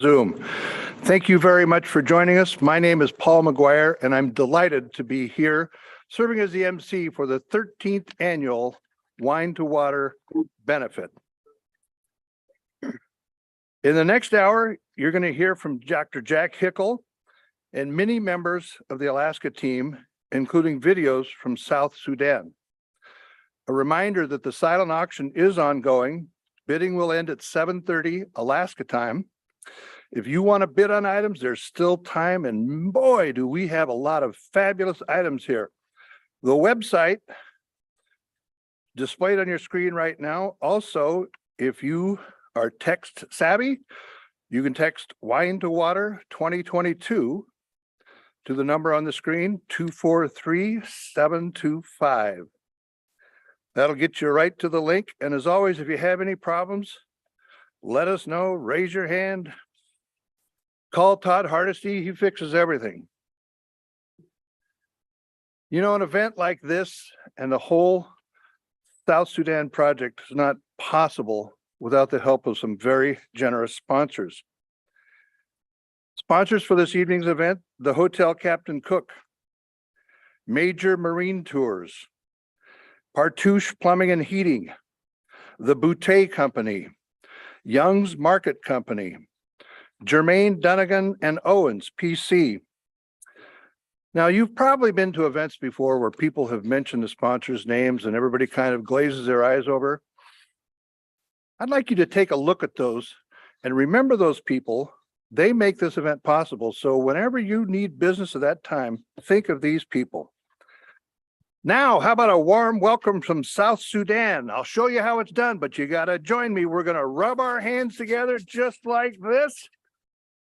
Zoom. Thank you very much for joining us. My name is Paul McGuire, and I'm delighted to be here serving as the MC for the 13th annual Wine to Water benefit. In the next hour, you're going to hear from Dr. Jack Hickel and many members of the Alaska team, including videos from South Sudan. A reminder that the silent auction is ongoing. Bidding will end at 7:30 Alaska time. If you want to bid on items, there's still time, and boy, do we have a lot of fabulous items here. The website displayed on your screen right now. Also, if you are text savvy, you can text Wine to Water 2022 to the number on the screen, 243-725. That'll get you right to the link. And as always, if you have any problems, let us know, raise your hand. Call Todd Hardesty, he fixes everything. You know, an event like this and the whole South Sudan project is not possible without the help of some very generous sponsors. Sponsors for this evening's event, the Hotel Captain Cook, Major Marine Tours, Partouche Plumbing and Heating, the Boutte Company, Young's Market Company, Jermaine Dunnigan and Owens, PC. Now, you've probably been to events before where people have mentioned the sponsors' names and everybody kind of glazes their eyes over. I'd like you to take a look at those and remember those people. They make this event possible. So whenever you need business at that time, think of these people. Now, how about a warm welcome from South Sudan? I'll show you how it's done, but you got to join me. We're going to rub our hands together just like this.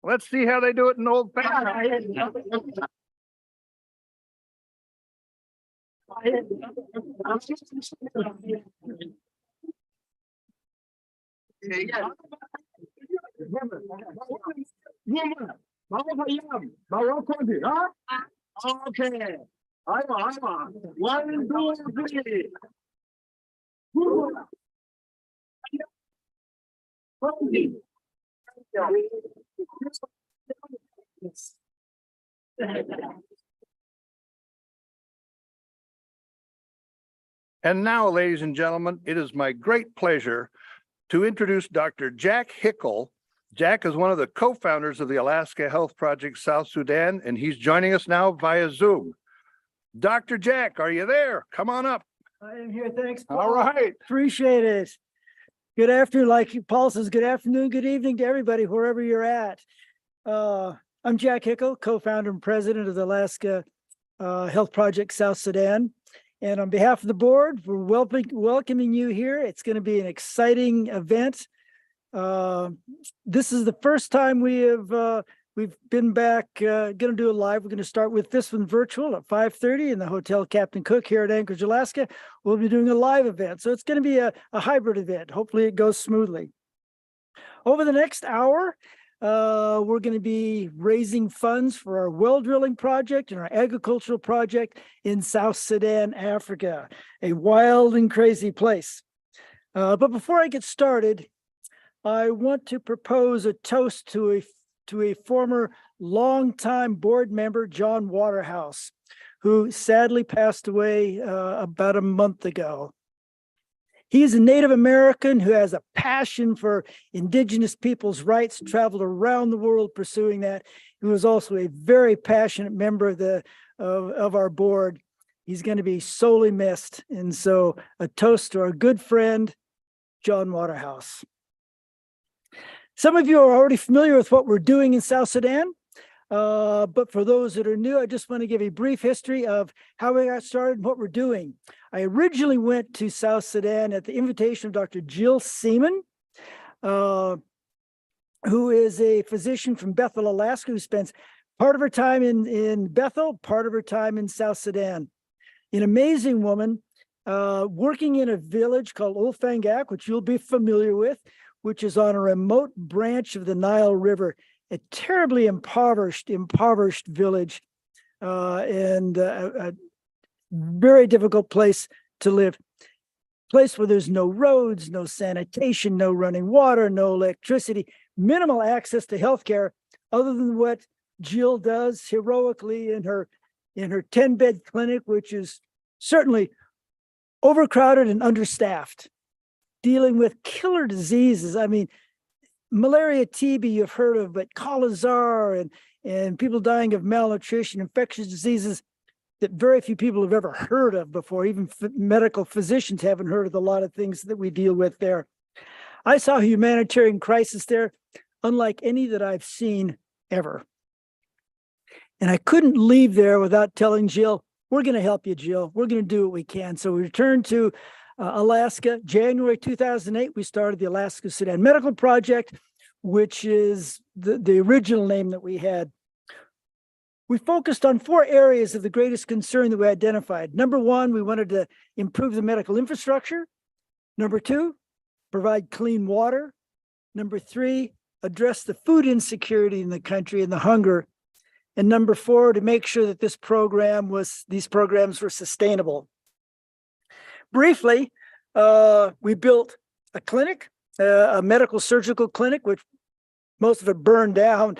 Let's see how they do it in old fashioned. Okay. I'm on. 1, 2, 3. And now, ladies and gentlemen, it is my great pleasure to introduce Dr. Jack Hickel. Jack is one of the co-founders of the Alaska Health Project South Sudan, and he's joining us now via Zoom. Dr. Jack, are you there? Come on up. I am here. Thanks, Paul. All right. Appreciate it. Good afternoon. Like Paul says, good afternoon, good evening to everybody, wherever you're at. I'm Jack Hickel, co-founder and president of the Alaska Health Project South Sudan. And on behalf of the board, we're welcoming you here. It's going to be an exciting event. This is the first time we've been back, going to do a live. We're going to start with this one virtual at 5:30 in the Hotel Captain Cook here at Anchorage, Alaska. We'll be doing a live event. So it's going to be a hybrid event. Hopefully it goes smoothly. Over the next hour, we're going to be raising funds for our well drilling project and our agricultural project in South Sudan, Africa, a wild and crazy place. But before I get started, I want to propose a toast to a former longtime board member, John Waterhouse, who sadly passed away about a month ago. He's a Native American who has a passion for Indigenous people's rights, traveled around the world pursuing that. He was also a very passionate member of our board. He's going to be sorely missed. And so a toast to our good friend, John Waterhouse. Some of you are already familiar with what we're doing in South Sudan, but for those that are new, I just want to give a brief history of how we got started and what we're doing. I originally went to South Sudan at the invitation of Dr. Jill Seaman, who is a physician from Bethel, Alaska, who spends part of her time in Bethel, part of her time in South Sudan. An amazing woman, working in a village called Ulfangak, which you'll be familiar with, which is on a remote branch of the Nile River, a terribly impoverished village, and a very difficult place to live. Place where there's no roads, no sanitation, no running water, no electricity, minimal access to healthcare other than what Jill does heroically in her 10-bed clinic, which is certainly overcrowded and understaffed, dealing with killer diseases. I mean, malaria, TB, you've heard of, but cholera and people dying of malnutrition, infectious diseases that very few people have ever heard of before. Even medical physicians haven't heard of a lot of things that we deal with there. I saw a humanitarian crisis there, unlike any that I've seen ever. And I couldn't leave there without telling Jill, we're going to help you, Jill. We're going to do what we can. So we returned to Alaska. January 2008, we started the Alaska Sudan Medical Project, which is the original name that we had. We focused on 4 areas of the greatest concern that we identified. Number 1, we wanted to improve the medical infrastructure. Number 2, provide clean water. Number 3, address the food insecurity in the country and the hunger. And number 4, to make sure that these programs were sustainable. Briefly, we built a clinic, a medical surgical clinic, which most of it burned down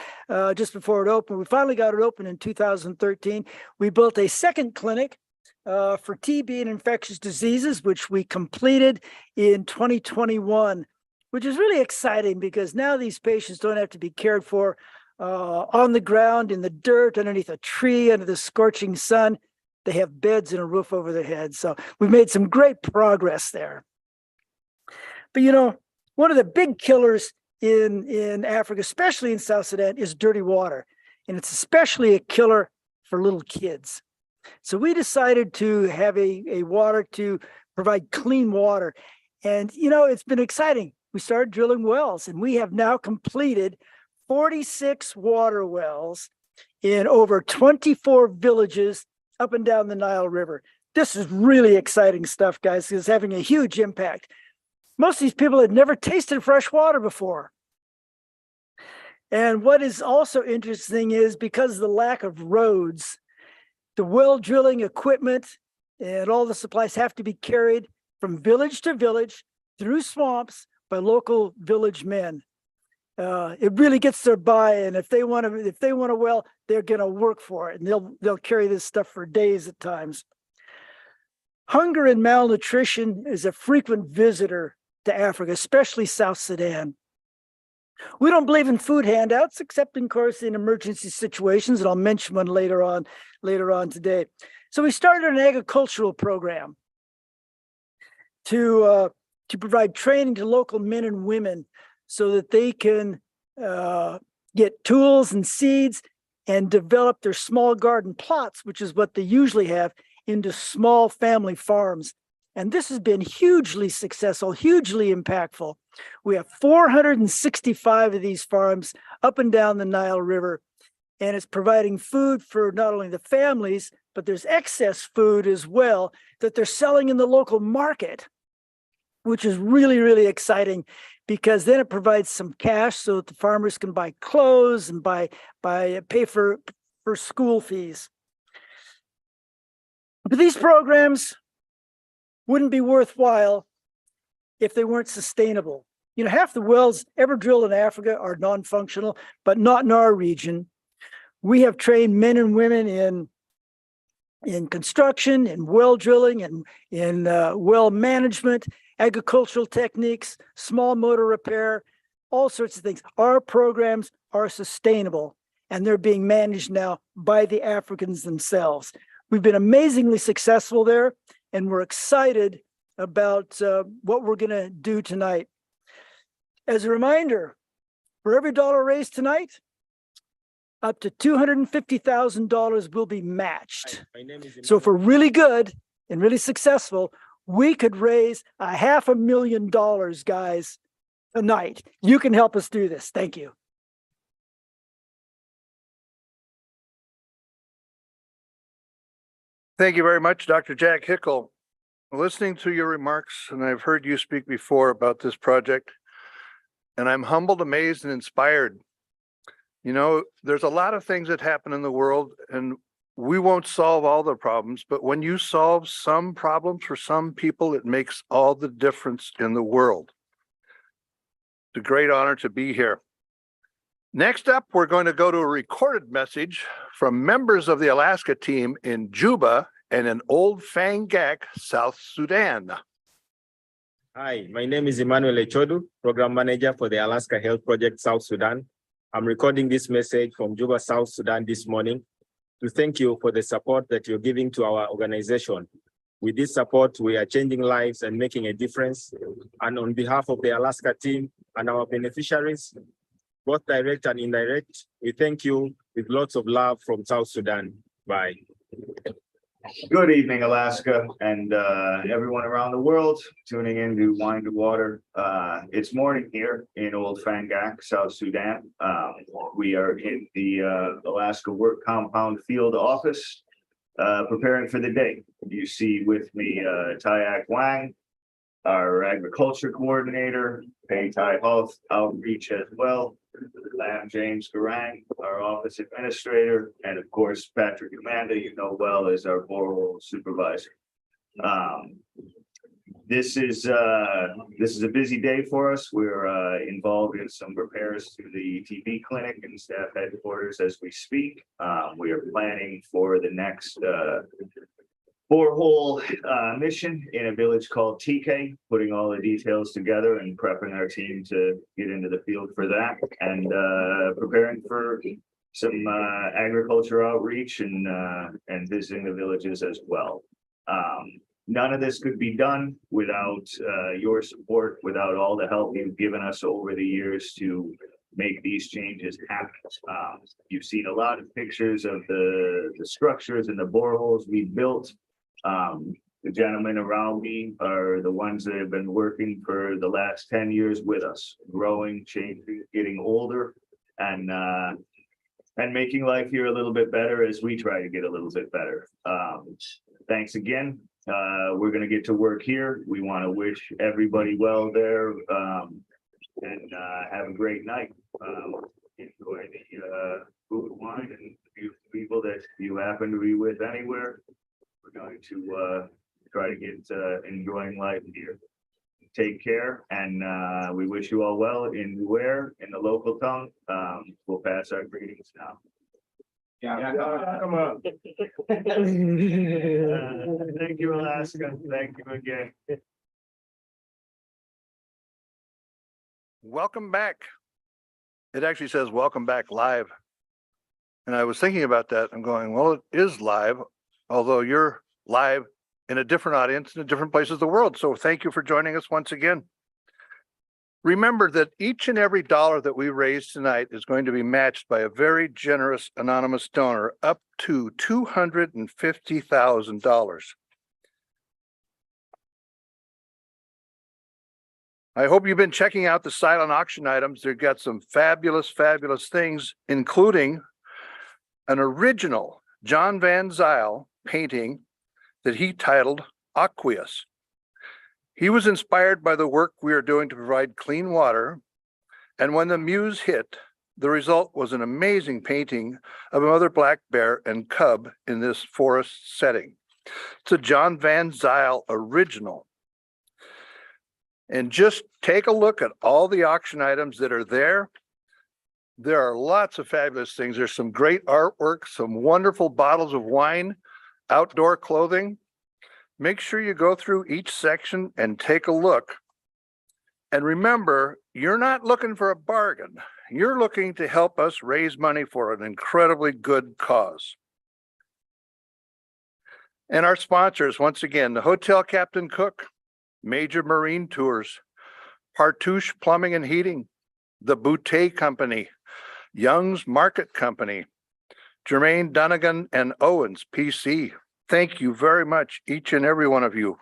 just before it opened. We finally got it open in 2013. We built a second clinic for TB and infectious diseases, which we completed in 2021, which is really exciting because now these patients don't have to be cared for on the ground, in the dirt, underneath a tree, under the scorching sun. They have beds and a roof over their heads. So we've made some great progress there. But you know, one of the big killers in Africa, especially in South Sudan, is dirty water. And it's especially a killer for little kids. So we decided to have a water to provide clean water. And, you know, it's been exciting. We started drilling wells, and we have now completed 46 water wells in over 24 villages up and down the Nile River. This is really exciting stuff, guys. It's having a huge impact. Most of these people had never tasted fresh water before. And what is also interesting is because of the lack of roads, the well drilling equipment and all the supplies have to be carried from village to village through swamps by local village men. It really gets their buy-in. If they want a well, they're going to work for it, and they'll carry this stuff for days at times. Hunger and malnutrition is a frequent visitor to Africa, especially South Sudan. We don't believe in food handouts, except, of course, in emergency situations, and I'll mention one later on today. So we started an agricultural program to provide training to local men and women so that they can get tools and seeds and develop their small garden plots, which is what they usually have, into small family farms. And this has been hugely successful, hugely impactful. We have 465 of these farms up and down the Nile River, and it's providing food for not only the families, but there's excess food as well that they're selling in the local market, which is really, really exciting, because then it provides some cash so that the farmers can buy clothes and pay for school fees. But these programs wouldn't be worthwhile if they weren't sustainable. You know, half the wells ever drilled in Africa are non-functional, but not in our region. We have trained men and women in construction, in well drilling, and in well management, agricultural techniques, small motor repair, all sorts of things. Our programs are sustainable, and they're being managed now by the Africans themselves. We've been amazingly successful there, and we're excited about what we're going to do tonight. As a reminder, for every dollar raised tonight, up to $250,000 will be matched. So if we're really good and really successful, we could raise $500,000, guys, tonight. You can help us do this. Thank you. Thank you very much, Dr. Jack Hickel. Listening to your remarks, and I've heard you speak before about this project, and I'm humbled, amazed, and inspired. You know, there's a lot of things that happen in the world, and we won't solve all the problems, but when you solve some problems for some people, it makes all the difference in the world. It's a great honor to be here. Next up, we're going to go to a recorded message from members of the Alaska team in Juba and in Old Fangak, South Sudan. Hi, my name is Emmanuel Echodu, Program Manager for the Alaska Health Project South Sudan. I'm recording this message from Juba, South Sudan this morning to thank you for the support that you're giving to our organization. With this support, we are changing lives and making a difference. And on behalf of the Alaska team and our beneficiaries, both direct and indirect, we thank you with lots of love from South Sudan. Bye. Good evening, Alaska, and everyone around the world tuning in to Wine to Water. It's morning here in Old Fangak, South Sudan. We are in the Alaska Work Compound Field Office, preparing for the day. You see with me Tayak Wang, our agriculture coordinator, Pei Tai Health Outreach as well, Lam James Garang, our office administrator, and of course, Patrick Amanda, you know well, as our borehole supervisor. This is a busy day for us. We're involved in some repairs to the TB clinic and staff headquarters as we speak. We are planning for the next borehole mission in a village called TK, putting all the details together and prepping our team to get into the field for that, and preparing for some agriculture outreach and visiting the villages as well. None of this could be done without your support, without all the help you've given us over the years to make these changes happen. You've seen a lot of pictures of the structures and the boreholes we built. The gentlemen around me are the ones that have been working for the last 10 years with us, growing, changing, getting older, and making life here a little bit better as we try to get a little bit better. Thanks again. We're going to get to work here. We want to wish everybody well there, and have a great night. Enjoy the food, wine, and beautiful people that you happen to be with anywhere. We're going to try to get enjoying life here. Take care, and we wish you all well in Nuer, in the local tongue. We'll pass our greetings now. Come on. Thank you, Alaska. Thank you again. Welcome back. It actually says welcome back live. And I was thinking about that. I'm going, well, it is live, although you're live in a different audience in different places of the world. So thank you for joining us once again. Remember that each and every dollar that we raise tonight is going to be matched by a very generous anonymous donor up to $250,000. I hope you've been checking out the silent auction items. They've got some fabulous, fabulous things, including an original John Van Zyl painting that he titled Aqueous. He was inspired by the work we are doing to provide clean water, and when the muse hit, the result was an amazing painting of a mother black bear and cub in this forest setting. It's a John Van Zyl original. And just take a look at all the auction items that are there. There are lots of fabulous things. There's some great artwork, some wonderful bottles of wine, outdoor clothing. Make sure you go through each section and take a look. And remember, you're not looking for a bargain. You're looking to help us raise money for an incredibly good cause. And our sponsors, once again, the Hotel Captain Cook, Major Marine Tours, Partouche Plumbing and Heating, the Boutte Company, Young's Market Company, Jermaine Dunnigan and Owens, PC. Thank you very much, each and every one of you.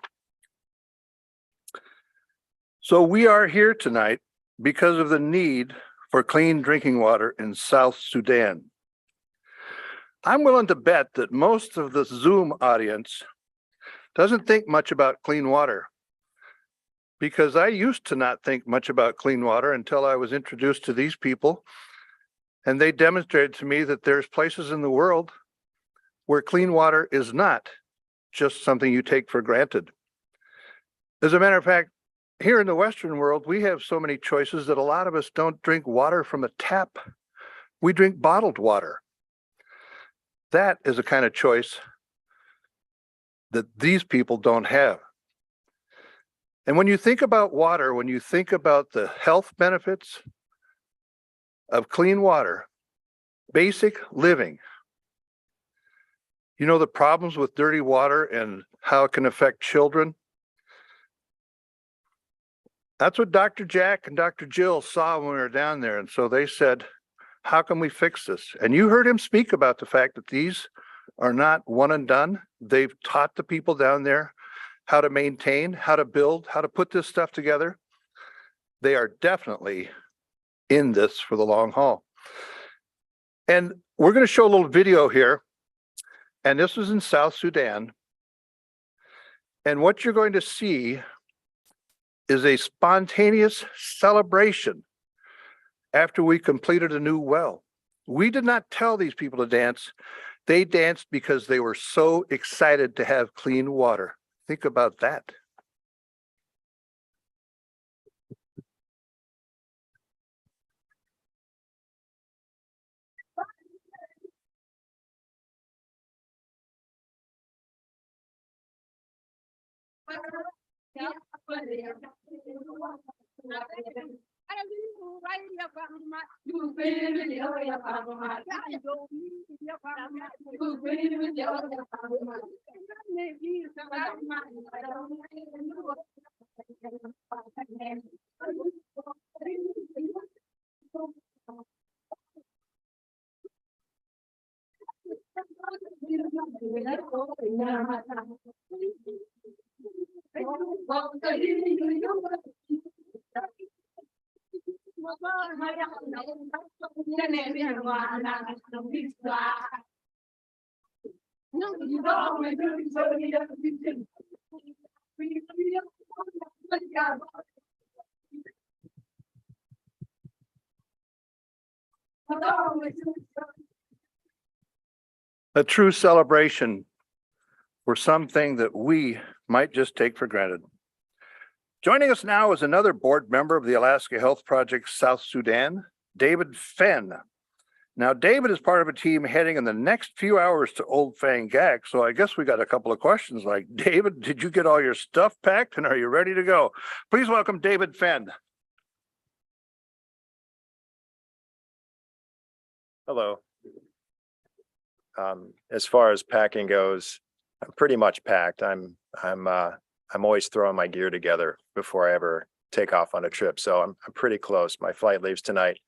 So we are here tonight because of the need for clean drinking water in South Sudan. I'm willing to bet that most of the Zoom audience doesn't think much about clean water, because I used to not think much about clean water until I was introduced to these people, and they demonstrated to me that there's places in the world where clean water is not just something you take for granted. As a matter of fact, here in the Western world, we have so many choices that a lot of us don't drink water from a tap. We drink bottled water. That is a kind of choice that these people don't have. And when you think about water, when you think about the health benefits of clean water, basic living, you know the problems with dirty water and how it can affect children. That's what Dr. Jack and Dr. Jill saw when we were down there. And so they said, how can we fix this? And you heard him speak about the fact that these are not one and done. They've taught the people down there how to maintain, how to build, how to put this stuff together. They are definitely in this for the long haul. And we're going to show a little video here. And this was in South Sudan. And what you're going to see is a spontaneous celebration after we completed a new well. We did not tell these people to dance. They danced because they were so excited to have clean water. Think about that. A true celebration for something that we might just take for granted. Joining us now is another board member of the Alaska Health Project South Sudan, David Fenn. Now, David is part of a team heading in the next few hours to Old Fang Gak, so I guess we got a couple of questions like, David, did you get all your stuff packed and are you ready to go? Please welcome David Fenn. Hello. As far as packing goes, I'm pretty much packed. I'm always throwing my gear together before I ever take off on a trip. So I'm pretty close. My flight leaves tonight.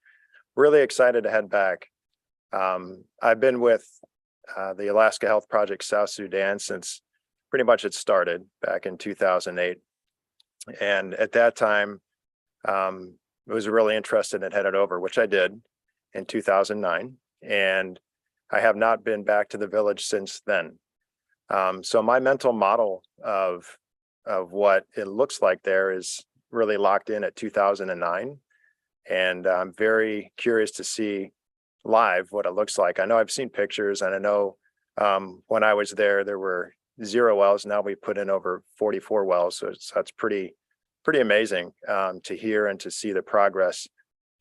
Really excited to head back. I've been with the Alaska Health Project South Sudan since pretty much it started back in 2008. And at that time, I was really interested in headed over, which I did in 2009. And I have not been back to the village since then. So my mental model of what it looks like there is really locked in at 2009. And I'm very curious to see live what it looks like. I know I've seen pictures and I know when I was there, there were 0 wells. Now we put in over 44 wells. So that's pretty amazing to hear and to see the progress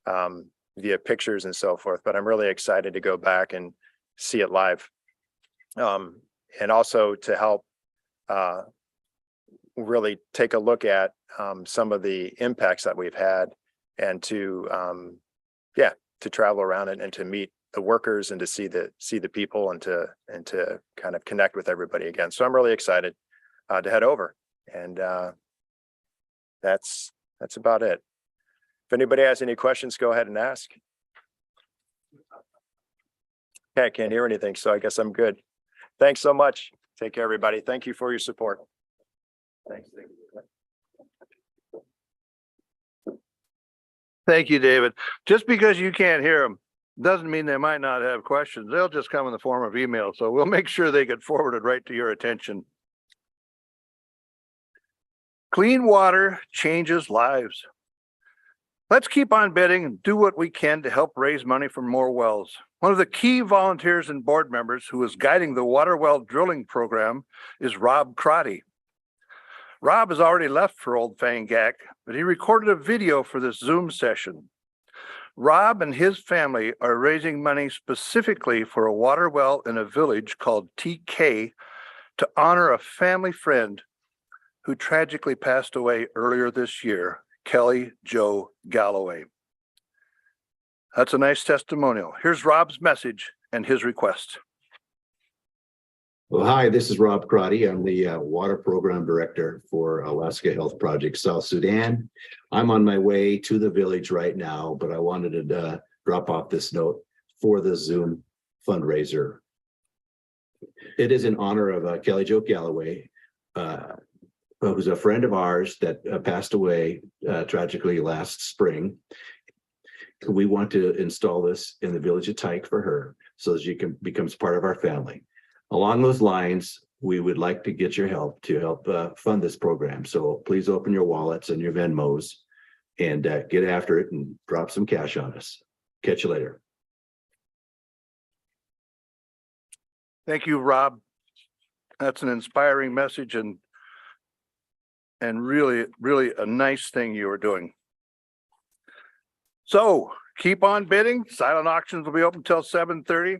via pictures and so forth. But I'm really excited to go back and see it live. And also to help really take a look at some of the impacts that we've had and to travel around and to meet the workers and to see the people and to kind of connect with everybody again. So I'm really excited to head over, and that's about it. If anybody has any questions, go ahead and ask. Okay, I can't hear anything, so I guess I'm good. Thanks so much. Take care, everybody. Thank you for your support. Thanks. Thank you, David. Just because you can't hear them doesn't mean they might not have questions. They'll just come in the form of email. So we'll make sure they get forwarded right to your attention. Clean water changes lives. Let's keep on bidding and do what we can to help raise money for more wells. One of the key volunteers and board members who is guiding the water well drilling program is Rob Crotty. Rob has already left for Old Fang Gak, but he recorded a video for this Zoom session. Rob and his family are raising money specifically for a water well in a village called TK to honor a family friend who tragically passed away earlier this year, Kelly Joe Galloway. That's a nice testimonial. Here's Rob's message and his request. Well, hi, this is Rob Crotty. I'm the Water Program Director for Alaska Health Project South Sudan. I'm on my way to the village right now, but I wanted to drop off this note for the Zoom fundraiser. It is in honor of Kelly Joe Galloway, who's a friend of ours that passed away tragically last spring. We want to install this in the village of Tyke for her so that she becomes part of our family. Along those lines, we would like to get your help to help fund this program. So please open your wallets and your Venmos and get after it and drop some cash on us. Catch you later. Thank you, Rob. That's an inspiring message and really, really a nice thing you are doing. So keep on bidding. Silent auctions will be open until 7:30.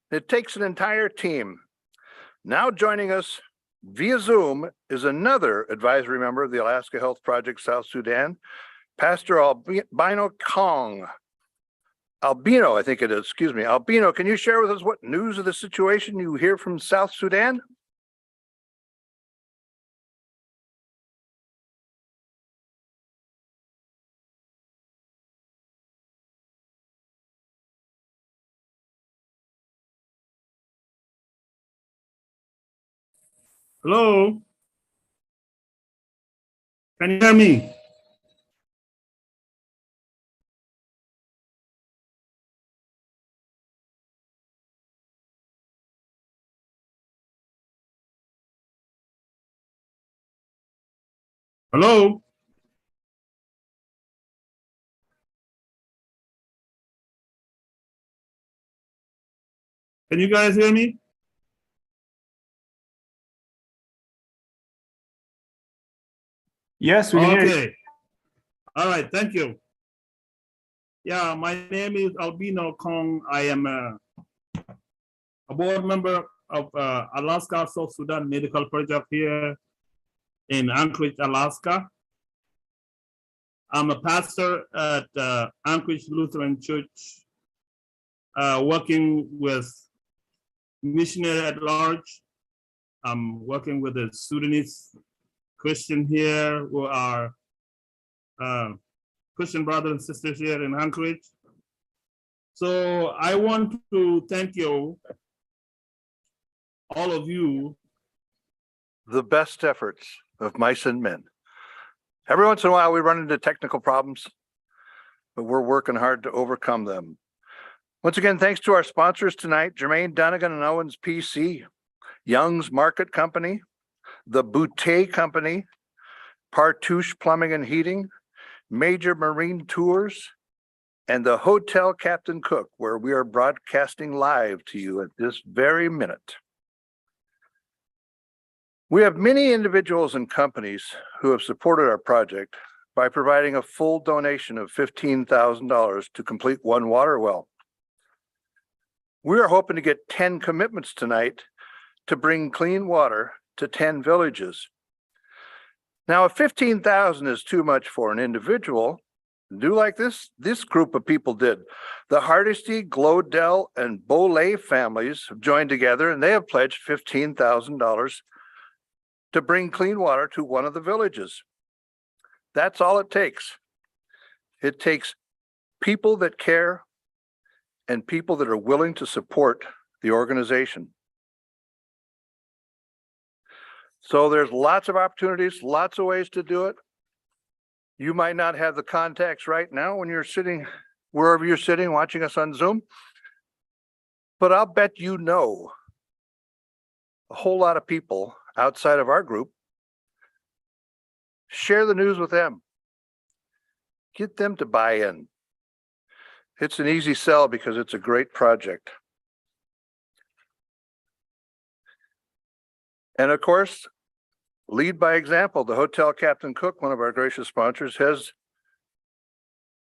It takes an entire team. Now joining us via Zoom is another advisory member of the Alaska Health Project South Sudan, Pastor Albino Kong. Albino, I think it is, excuse me. Albino, can you share with us what news of the situation you hear from South Sudan? Hello? Can you hear me? Hello? Can you guys hear me? Yes, we can hear you. Okay. All right, thank you. Yeah, my name is Albino Kong. I am a board member of Alaska South Sudan Medical Project here in Anchorage, Alaska. I'm a pastor at Anchorage Lutheran Church, working with missionary at large. I'm working with the Sudanese Christian here who are Christian brothers and sisters here in Anchorage. So I want to thank you, all of you. The best efforts of mice and men. Every once in a while, we run into technical problems, but we're working hard to overcome them. Once again, thanks to our sponsors tonight, Jermaine Dunnigan and Owens PC, Young's Market Company, the Boutte Company, Partouche Plumbing and Heating, Major Marine Tours, and the Hotel Captain Cook, where we are broadcasting live to you at this very minute. We have many individuals and companies who have supported our project by providing a full donation of $15,000 to complete one water well. We are hoping to get 10 commitments tonight to bring clean water to 10 villages. Now, if 15,000 is too much for an individual, do like this group of people did. The Hardesty, Glodell, and Bolay families have joined together and they have pledged $15,000 to bring clean water to one of the villages. That's all it takes. It takes people that care and people that are willing to support the organization. So there's lots of opportunities, lots of ways to do it. You might not have the contacts right now when you're sitting, wherever you're sitting, watching us on Zoom, but I'll bet you know a whole lot of people outside of our group. Share the news with them. Get them to buy in. It's an easy sell because it's a great project. And of course, lead by example. The Hotel Captain Cook, one of our gracious sponsors, has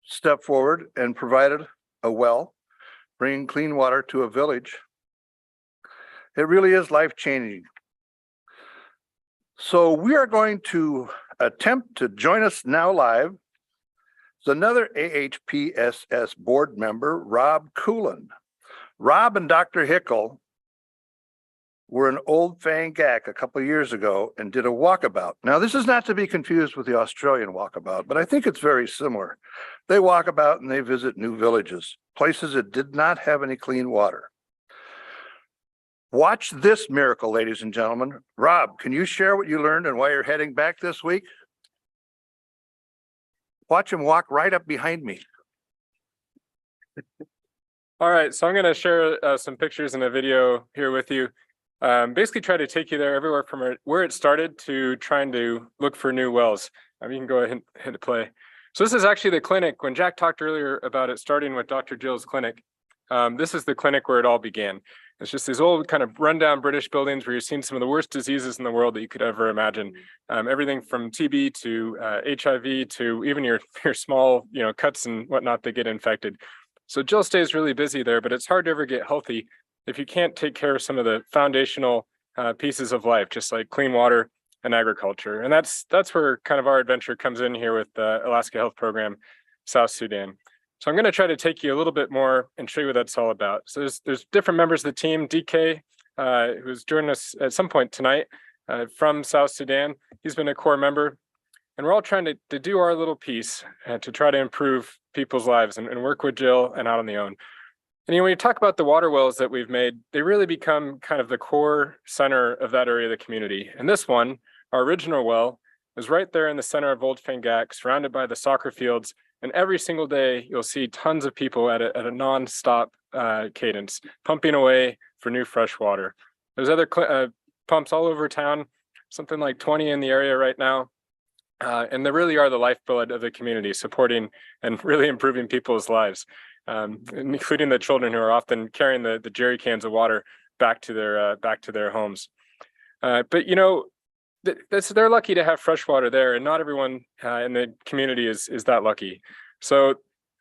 stepped forward and provided a well, bringing clean water to a village. It really is life-changing. So we are going to attempt to join us now live. It's another AHPSS board member, Rob Coolin. Rob and Dr. Hickel were in Old Fangak a couple of years ago and did a walkabout. Now, this is not to be confused with the Australian walkabout, but I think it's very similar. They walk about and they visit new villages, places that did not have any clean water. Watch this miracle, ladies and gentlemen. Rob, can you share what you learned and why you're heading back this week? Watch him walk right up behind me. All right, so I'm going to share some pictures and a video here with you. Basically try to take you there everywhere from where it started to trying to look for new wells. You can go ahead and hit play. So this is actually the clinic. When Jack talked earlier about it starting with Dr. Jill's clinic, this is the clinic where it all began. It's just these old kind of rundown British buildings where you're seeing some of the worst diseases in the world that you could ever imagine. Everything from TB to HIV to even your small, cuts and whatnot that get infected. So Jill stays really busy there, but it's hard to ever get healthy if you can't take care of some of the foundational pieces of life, just like clean water and agriculture. And that's where kind of our adventure comes in here with the Alaska Health Program, South Sudan. So I'm going to try to take you a little bit more and show you what that's all about. So there's different members of the team. DK, who's joining us at some point tonight from South Sudan. He's been a core member. And we're all trying to do our little piece to try to improve people's lives and work with Jill and out on the own. And when you talk about the water wells that we've made, they really become kind of the core center of that area of the community. And this one, our original well, is right there in the center of Old Fangak, surrounded by the soccer fields. And every single day, you'll see tons of people at a non-stop cadence, pumping away for new fresh water. There's other pumps all over town, something like 20 in the area right now. And they really are the lifeblood of the community, supporting and really improving people's lives, including the children who are often carrying the jerry cans of water back to their homes. But they're lucky to have fresh water there, and not everyone in the community is that lucky. So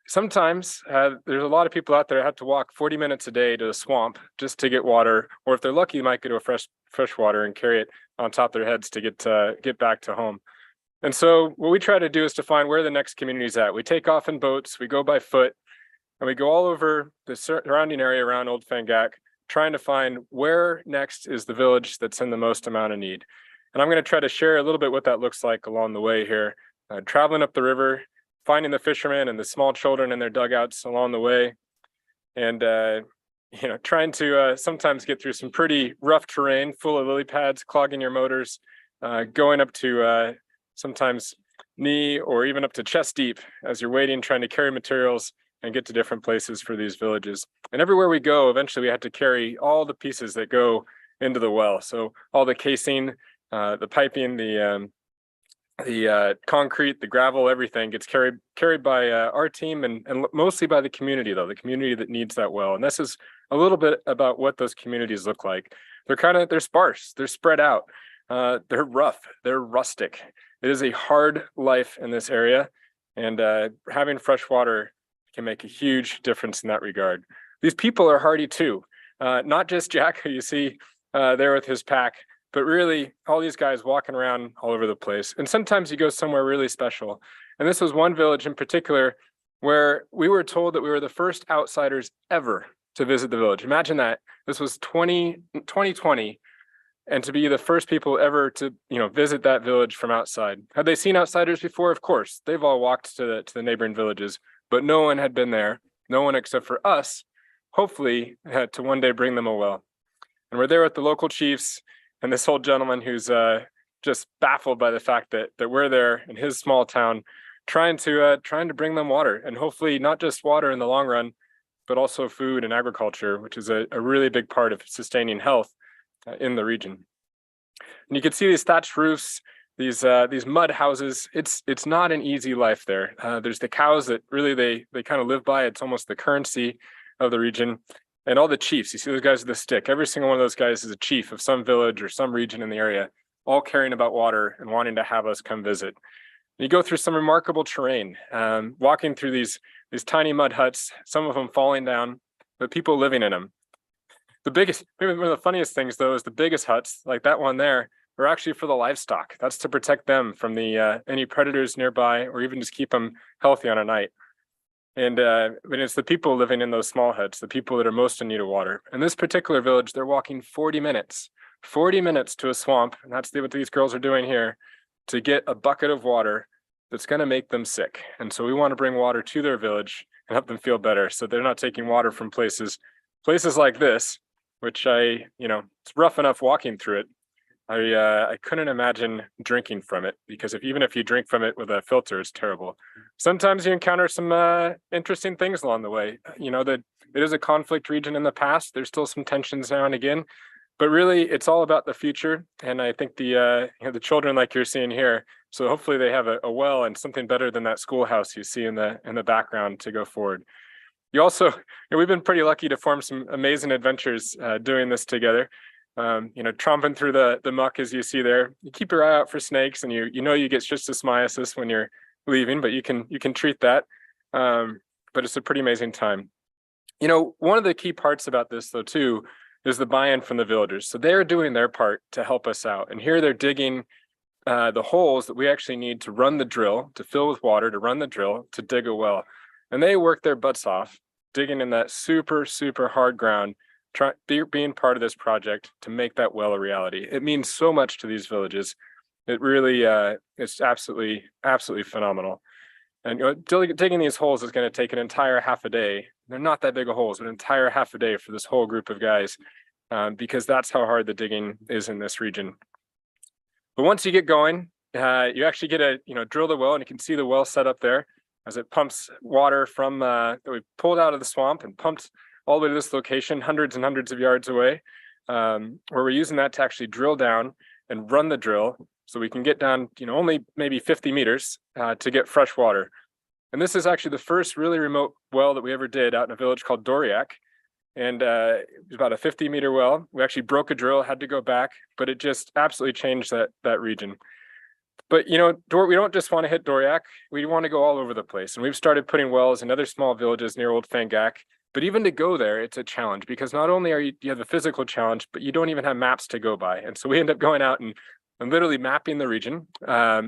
sometimes there's a lot of people out there that have to walk 40 minutes a day to the swamp just to get water, or if they're lucky, they might get to a fresh water and carry it on top of their heads to get back to home. And so what we try to do is to find where the next community is at. We take off in boats, we go by foot, and we go all over the surrounding area around Old Fangak, trying to find where next is the village that's in the most amount of need. And I'm going to try to share a little bit what that looks like along the way here, traveling up the river, finding the fishermen and the small children in their dugouts along the way, and trying to sometimes get through some pretty rough terrain full of lily pads, clogging your motors, going up to sometimes knee or even up to chest deep as you're waiting, trying to carry materials and get to different places for these villages. And everywhere we go, eventually we have to carry all the pieces that go into the well. So all the casing, the piping, the concrete, the gravel, everything gets carried by our team and mostly by the community, though, the community that needs that well. And this is a little bit about what those communities look like. They're sparse, they're spread out, they're rough, they're rustic. It is a hard life in this area, and having fresh water can make a huge difference in that regard. These people are hardy too, not just Jack, who you see there with his pack, but really all these guys walking around all over the place. And sometimes you go somewhere really special. And this was one village in particular where we were told that we were the first outsiders ever to visit the village. Imagine that. This was 2020. And to be the first people ever to, visit that village from outside. Had they seen outsiders before? Of course, they've all walked to the neighboring villages, but no one had been there. No one except for us, hopefully, had to one day bring them a well. And we're there with the local chiefs and this old gentleman who's just baffled by the fact that we're there in his small town, trying to bring them water, and hopefully not just water in the long run, but also food and agriculture, which is a really big part of sustaining health in the region. And you can see these thatched roofs, these mud houses. It's not an easy life there. There's the cows that really they kind of live by. It's almost the currency of the region. And all the chiefs, you see those guys with the stick. Every single one of those guys is a chief of some village or some region in the area, all caring about water and wanting to have us come visit. You go through some remarkable terrain, walking through these tiny mud huts, some of them falling down, but people living in them. Maybe one of the funniest things though is the biggest huts, like that one there, are actually for the livestock. That's to protect them from the any predators nearby, or even just keep them healthy on a night. And but it's the people living in those small huts, the people that are most in need of water. In this particular village, they're walking 40 minutes to a swamp, and that's what these girls are doing here, to get a bucket of water that's going to make them sick. And so we want to bring water to their village and help them feel better, so they're not taking water from places like this, which it's rough enough walking through it. I couldn't imagine drinking from it, because even if you drink from it with a filter, it's terrible. Sometimes you encounter some interesting things along the way. That it is a conflict region in the past. There's still some tensions now and again, but really it's all about the future. And I think the children like you're seeing here, so hopefully they have a well and something better than that schoolhouse you see in the background to go forward. You also, we've been pretty lucky to form some amazing adventures doing this together. Tromping through the muck as you see there. You keep your eye out for snakes, and you get schistosomiasis when you're leaving, but you can treat that. But it's a pretty amazing time. One of the key parts about this though too is the buy-in from the villagers. So they're doing their part to help us out, and here they're digging the holes that we actually need to run the drill, to fill with water, to run the drill, to dig a well. And they work their butts off, digging in that super, super hard ground, being part of this project to make that well a reality. It means so much to these villages. It really, it's absolutely phenomenal. And digging these holes is going to take an entire half a day. They're not that big of holes, but an entire half a day for this whole group of guys, because that's how hard the digging is in this region. But once you get going, you actually get drill the well, and you can see the well set up there as it pumps water from that we pulled out of the swamp and pumped all the way to this location, hundreds and hundreds of yards away, where we're using that to actually drill down and run the drill, so we can get down, only maybe 50 meters to get fresh water. And this is actually the first really remote well that we ever did out in a village called Doriak. And it was about a 50-meter well. We actually broke a drill, had to go back, but it just absolutely changed that region. But we don't just want to hit Doriak, we want to go all over the place. And we've started putting wells in other small villages near Old Fangak. But even to go there, it's a challenge, because not only you have a physical challenge, but you don't even have maps to go by. And so we end up going out and literally mapping the region,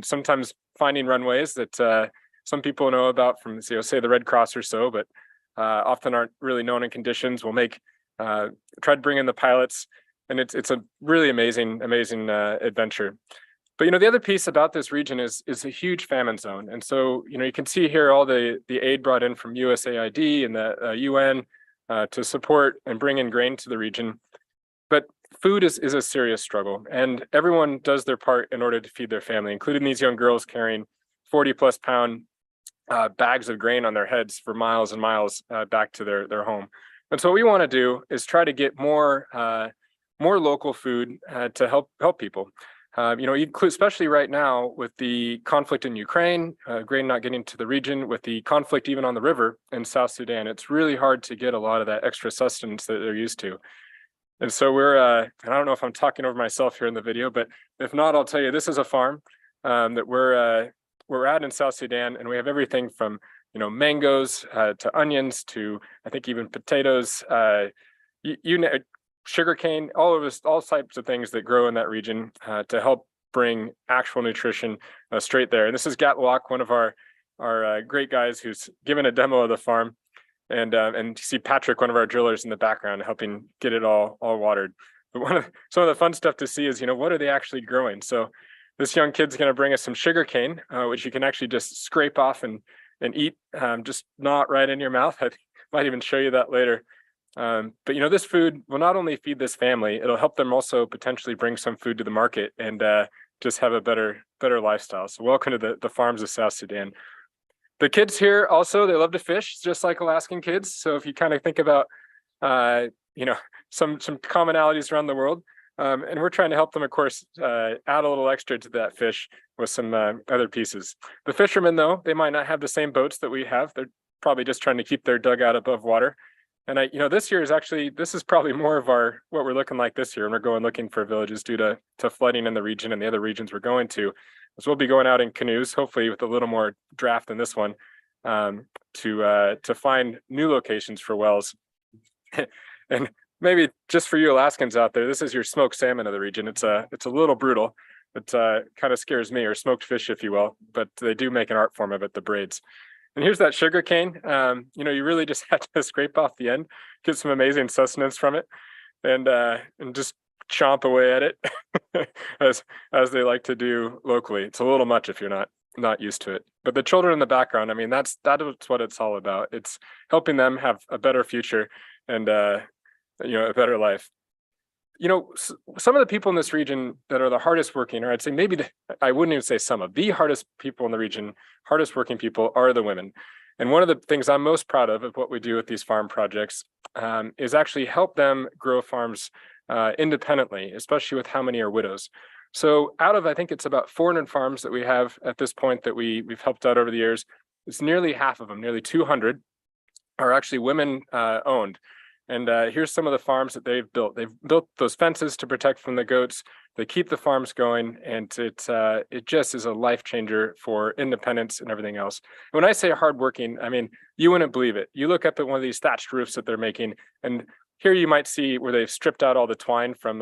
sometimes finding runways that some people know about from, say the Red Cross or so, but often aren't really known in conditions. We'll try to bring in the pilots, and it's a really amazing adventure. But the other piece about this region is a huge famine zone. And so you can see here all the aid brought in from USAID and the UN to support and bring in grain to the region. But food is a serious struggle, and everyone does their part in order to feed their family, including these young girls carrying 40+ pound bags of grain on their heads for miles and miles back to their home. And so what we want to do is try to get more local food to help people. Especially right now with the conflict in Ukraine, grain not getting to the region, with the conflict even on the river in South Sudan, it's really hard to get a lot of that extra sustenance that they're used to. And so we're, and I don't know if I'm talking over myself here in the video, but if not, I'll tell you, this is a farm that we're at in South Sudan, and we have everything from, mangoes to onions to, I think, even potatoes, sugarcane, all types of things that grow in that region to help bring actual nutrition straight there. And this is Gatlock, one of our great guys who's given a demo of the farm. And you see Patrick, one of our drillers, in the background helping get it all watered. But some of the fun stuff to see is, what are they actually growing? So this young kid's going to bring us some sugarcane, which you can actually just scrape off and eat, just not right in your mouth. I might even show you that later. But this food will not only feed this family, it'll help them also potentially bring some food to the market and just have a better lifestyle. So welcome to the farms of South Sudan. The kids here also, they love to fish, just like Alaskan kids. So if you kind of think about, some commonalities around the world, and we're trying to help them, of course, add a little extra to that fish with some other pieces. The fishermen, though, they might not have the same boats that we have. They're probably just trying to keep their dugout above water. And this year this is probably more of what we're looking like this year. And we're going looking for villages due to flooding in the region and the other regions we're going to. So we'll be going out in canoes, hopefully with a little more draft than this one, to find new locations for wells. And maybe just for you Alaskans out there, this is your smoked salmon of the region. It's a little brutal. It kind of scares me, or smoked fish, if you will, but they do make an art form of it, the braids. And here's that sugar cane. You really just have to scrape off the end, get some amazing sustenance from it, and just chomp away at it as they like to do locally. It's a little much if you're not used to it. But the children in the background, I mean, that's what it's all about. It's helping them have a better future and a better life. Some of the people in this region that are the hardest working, or I'd say I wouldn't even say some of the hardest people in the region, hardest working people are the women. And one of the things I'm most proud of what we do with these farm projects is actually help them grow farms independently, especially with how many are widows. So out of, I think it's about 400 farms that we have at this point that we've helped out over the years, it's nearly half of them, nearly 200 are actually women owned. And here's some of the farms that they've built. They've built those fences to protect from the goats. They keep the farms going, and it just is a life changer for independence and everything else. And when I say hardworking, I mean, you wouldn't believe it. You look up at one of these thatched roofs that they're making, and here you might see where they've stripped out all the twine from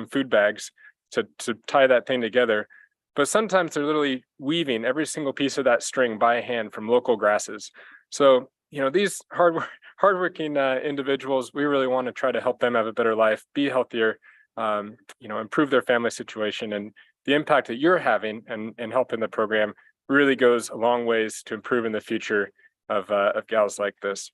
food bags to tie that thing together. But sometimes they're literally weaving every single piece of that string by hand from local grasses. So these hardworking individuals, we really want to try to help them have a better life, be healthier, improve their family situation. And the impact that you're having and helping the program really goes a long ways to improving the future of gals like this.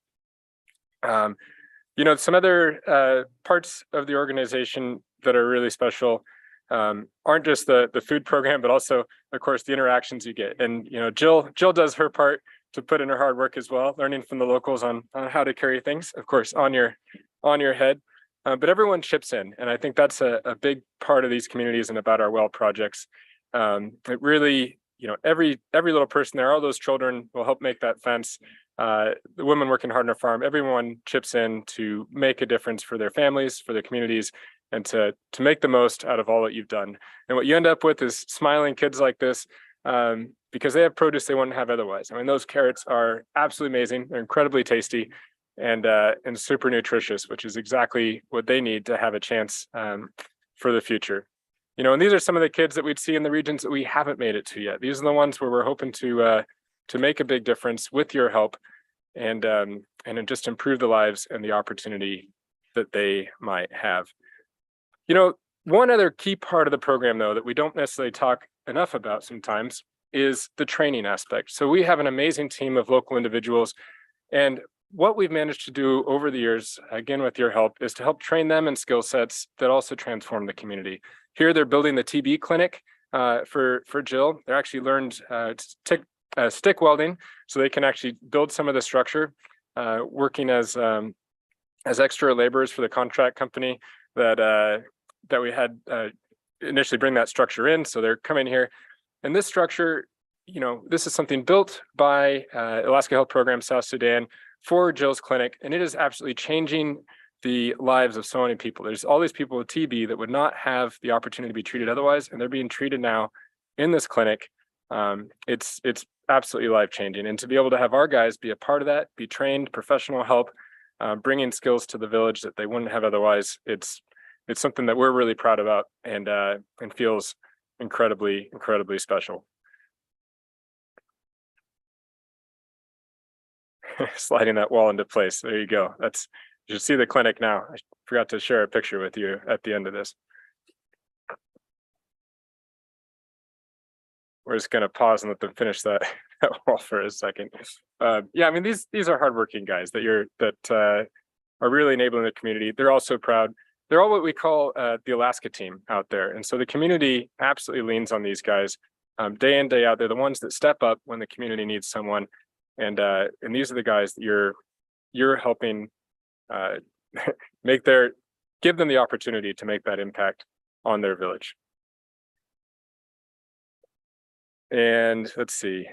Some other parts of the organization that are really special aren't just the food program, but also, of course, the interactions you get. And Jill does her part to put in her hard work as well, learning from the locals on how to carry things, of course, on your head. But everyone chips in, and I think that's a big part of these communities and about our well projects. It really, every little person there, all those children will help make that fence. The women working hard on our farm, everyone chips in to make a difference for their families, for their communities, and to make the most out of all that you've done. And what you end up with is smiling kids like this, because they have produce they wouldn't have otherwise. I mean, those carrots are absolutely amazing. They're incredibly tasty and super nutritious, which is exactly what they need to have a chance for the future. And these are some of the kids that we'd see in the regions that we haven't made it to yet. These are the ones where we're hoping to make a big difference with your help and just improve the lives and the opportunity that they might have. One other key part of the program, though, that we don't necessarily talk enough about sometimes is the training aspect. So we have an amazing team of local individuals, and what we've managed to do over the years, again with your help, is to help train them in skill sets that also transform the community. Here they're building the TB clinic for Jill. They're actually learned stick welding, so they can actually build some of the structure, working as extra laborers for the contract company that we had initially bring that structure in. So they're coming here, and this structure, this is something built by Alaska Health Program South Sudan for Jill's clinic, and it is absolutely changing the lives of so many people. There's all these people with TB that would not have the opportunity to be treated otherwise, and they're being treated now in this clinic. It's absolutely life-changing, and to be able to have our guys be a part of that, be trained, professional help, bringing skills to the village that they wouldn't have otherwise, it's something that we're really proud about and feels incredibly special. Sliding that wall into place. There you go. You should see the clinic now. I forgot to share a picture with you at the end of this. We're just going to pause and let them finish that wall for a second. Yeah, I mean, these are hardworking guys that are really enabling the community. They're also proud. They're all what we call the Alaska team out there. And so the community absolutely leans on these guys day in, day out. They're the ones that step up when the community needs someone. And these are the guys that you're helping give them the opportunity to make that impact on their village. And let's see.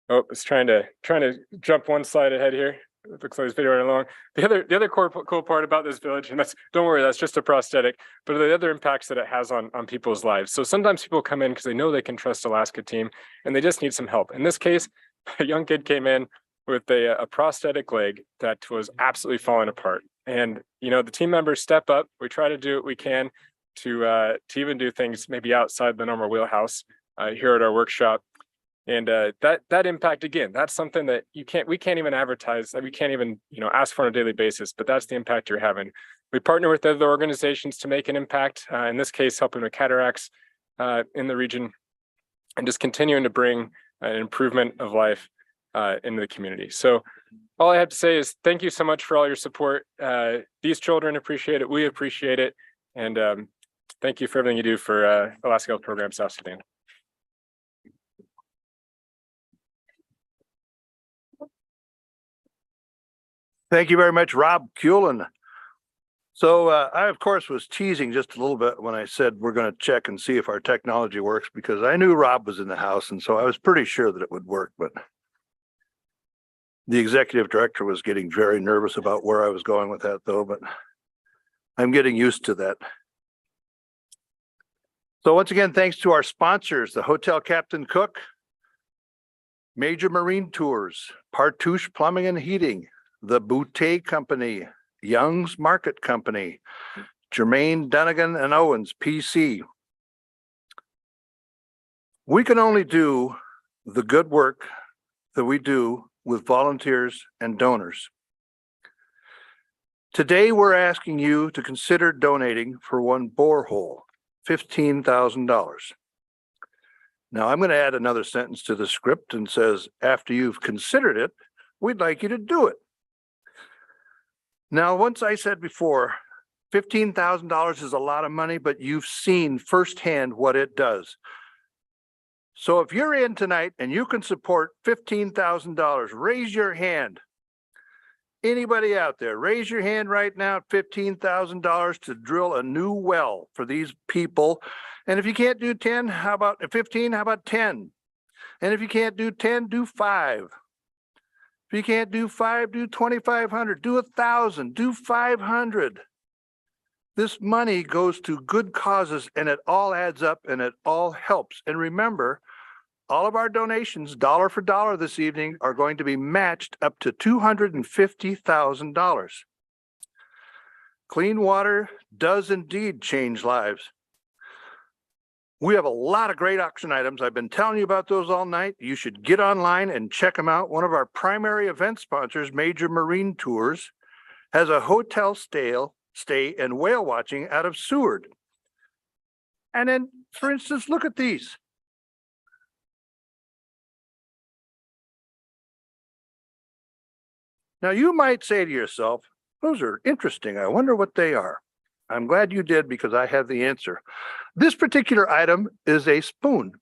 Oh, it's trying to jump one slide ahead here. it looks like this video right along. The other cool part about this village, and don't worry, that's just a prosthetic, but the other impacts that it has on people's lives. So sometimes people come in because they know they can trust Alaska Team and they just need some help. In this case, a young kid came in with a prosthetic leg that was absolutely falling apart. And, the team members step up. We try to do what we can to even do things maybe outside the normal wheelhouse here at our workshop. And that impact, again, that's something that we can't even advertise, that we can't even, ask for on a daily basis, but that's the impact you're having. We partner with other organizations to make an impact, in this case, helping with cataracts in the region, and just continuing to bring an improvement of life into the community. So all I have to say is thank you so much for all your support. These children appreciate it. We appreciate it. And thank you for everything you do for Alaska Health Program South Sudan. Thank you very much, Rob Kuhlen. So I, of course, was teasing just a little bit when I said we're going to check and see if our technology works, because I knew Rob was in the house, and so I was pretty sure that it would work. But the executive director was getting very nervous about where I was going with that, though, but I'm getting used to that. So once again, thanks to our sponsors, the Hotel Captain Cook, Major Marine Tours, Partouche Plumbing and Heating, the Boutte Company, Young's Market Company, Jermaine Dunnigan and Owens, PC. We can only do the good work that we do with volunteers and donors. Today, we're asking you to consider donating for one borehole, $15,000. Now, I'm going to add another sentence to the script and says, after you've considered it, we'd like you to do it. Now, once I said before, $15,000 is a lot of money, but you've seen firsthand what it does. So if you're in tonight and you can support $15,000, raise your hand. Anybody out there, raise your hand right now at $15,000 to drill a new well for these people. And if you can't do 10, how about 15? How about 10? And if you can't do 10, do 5. If you can't do 5, do 2,500, do 1,000, do 500. This money goes to good causes and it all adds up and it all helps. And remember, all of our donations, dollar for dollar this evening, are going to be matched up to $250,000. Clean water does indeed change lives. We have a lot of great auction items. I've been telling you about those all night. You should get online and check them out. One of our primary event sponsors, Major Marine Tours, has a hotel stay and whale watching out of Seward. And then, for instance, look at these. Now, you might say to yourself, those are interesting. I wonder what they are. I'm glad you did, because I have the answer. This particular item is a spoon,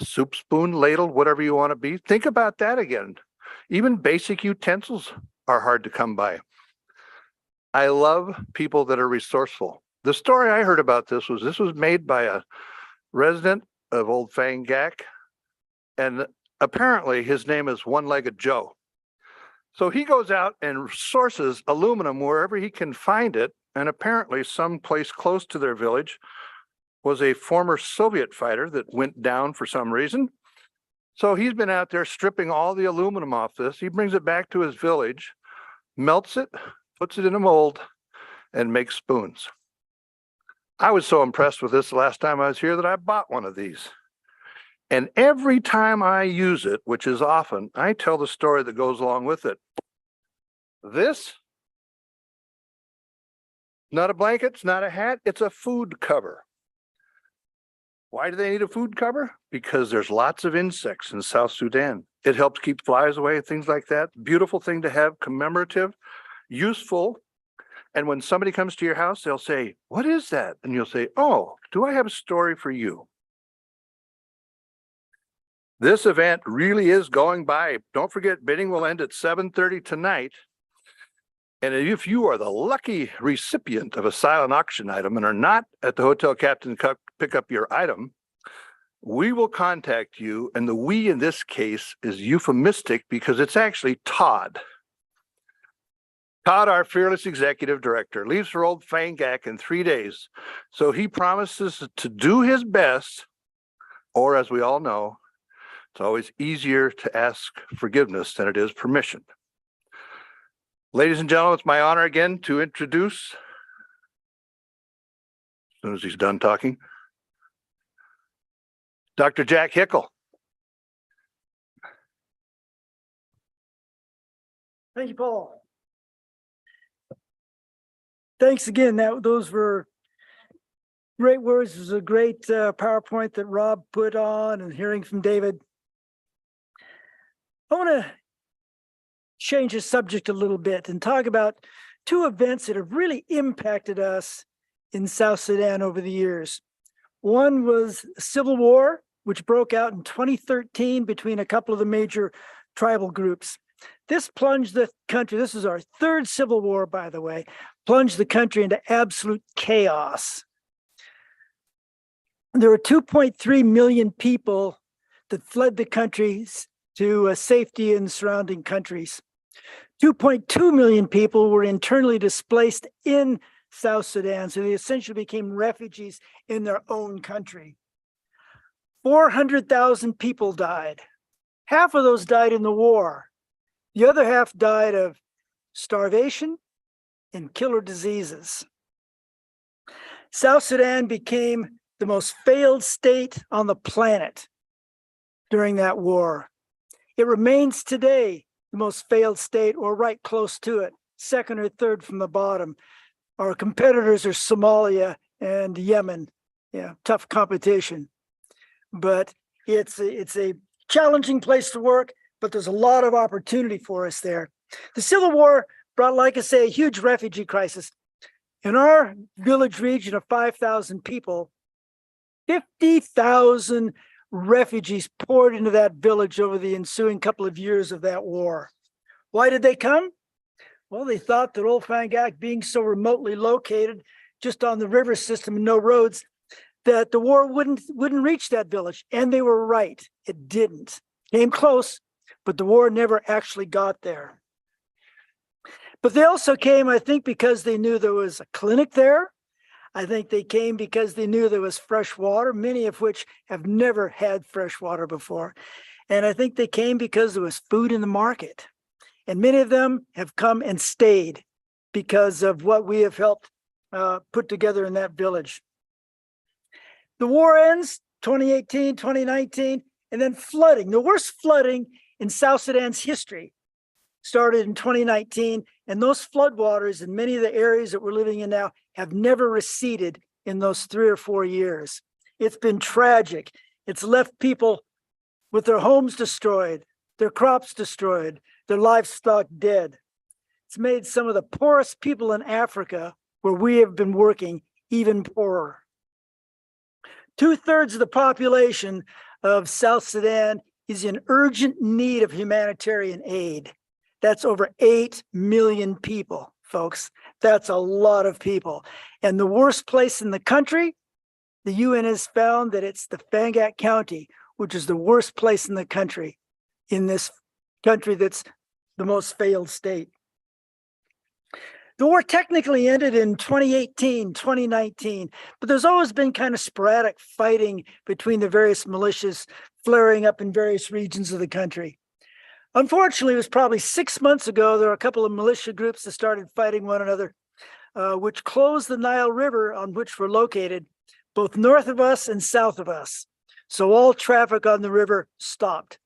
soup spoon, ladle, whatever you want to be. Think about that again. Even basic utensils are hard to come by. I love people that are resourceful. The story I heard about this was made by a resident of Old Fang Gak, and apparently his name is One-Legged Joe. So he goes out and sources aluminum wherever he can find it, and apparently someplace close to their village was a former Soviet fighter that went down for some reason. So he's been out there stripping all the aluminum off this. He brings it back to his village, melts it, puts it in a mold, and makes spoons. I was so impressed with this the last time I was here that I bought one of these. And every time I use it, which is often, I tell the story that goes along with it. This, not a blanket, it's not a hat, it's a food cover. Why do they need a food cover? Because there's lots of insects in South Sudan. It helps keep flies away, things like that. Beautiful thing to have, commemorative, useful. And when somebody comes to your house, they'll say, what is that? And you'll say, oh, do I have a story for you? This event really is going by. Don't forget, bidding will end at 7:30 tonight. And if you are the lucky recipient of a silent auction item and are not at the Hotel Captain Cook, pick up your item, we will contact you. And the we in this case is euphemistic because it's actually Todd. Todd, our fearless executive director, leaves for Old Fangak in 3 days. So he promises to do his best, or as we all know, it's always easier to ask forgiveness than it is permission. Ladies and gentlemen, it's my honor again to introduce, as soon as he's done talking, Dr. Jack Hickel. Thank you, Paul. Thanks again. Those were great words. It was a great PowerPoint that Rob put on, and hearing from David. I want to change the subject a little bit and talk about two events that have really impacted us in South Sudan over the years. One was the Civil War, which broke out in 2013 between a couple of the major tribal groups. This plunged the country, this is our third civil war, by the way, plunged the country into absolute chaos. There were 2.3 million people that fled the country to safety in surrounding countries. 2.2 million people were internally displaced in South Sudan, so they essentially became refugees in their own country. 400,000 people died. Half of those died in the war. The other half died of starvation and killer diseases. South Sudan became the most failed state on the planet during that war. It remains today the most failed state, or right close to it, second or third from the bottom. Our competitors are Somalia and Yemen. Yeah, tough competition. But it's a challenging place to work, but there's a lot of opportunity for us there. The Civil War brought, like I say, a huge refugee crisis. In our village region of 5,000 people, 50,000 refugees poured into that village over the ensuing couple of years of that war. Why did they come? Well, they thought that Old Fangak, being so remotely located just on the river system and no roads, that the war wouldn't reach that village. And they were right. It didn't. Came close, but the war never actually got there. But they also came, I think, because they knew there was a clinic there. I think they came because they knew there was fresh water, many of which have never had fresh water before. And I think they came because there was food in the market. And many of them have come and stayed because of what we have helped put together in that village. The war ends 2018, 2019, and then flooding. The worst flooding in South Sudan's history started in 2019, and those floodwaters in many of the areas that we're living in now have never receded in those 3 or 4 years. It's been tragic. It's left people with their homes destroyed, their crops destroyed, their livestock dead. It's made some of the poorest people in Africa, where we have been working, even poorer. 2/3 of the population of South Sudan is in urgent need of humanitarian aid. That's over 8 million people, folks. That's a lot of people. And the worst place in the country, the UN has found that it's the Fangak County, which is the worst place in the country, in this country that's the most failed state. The war technically ended in 2018, 2019, but there's always been kind of sporadic fighting between the various militias flaring up in various regions of the country. Unfortunately, it was probably 6 months ago, there were a couple of militia groups that started fighting one another, which closed the Nile River on which we're located, both north of us and south of us. So all traffic on the river stopped,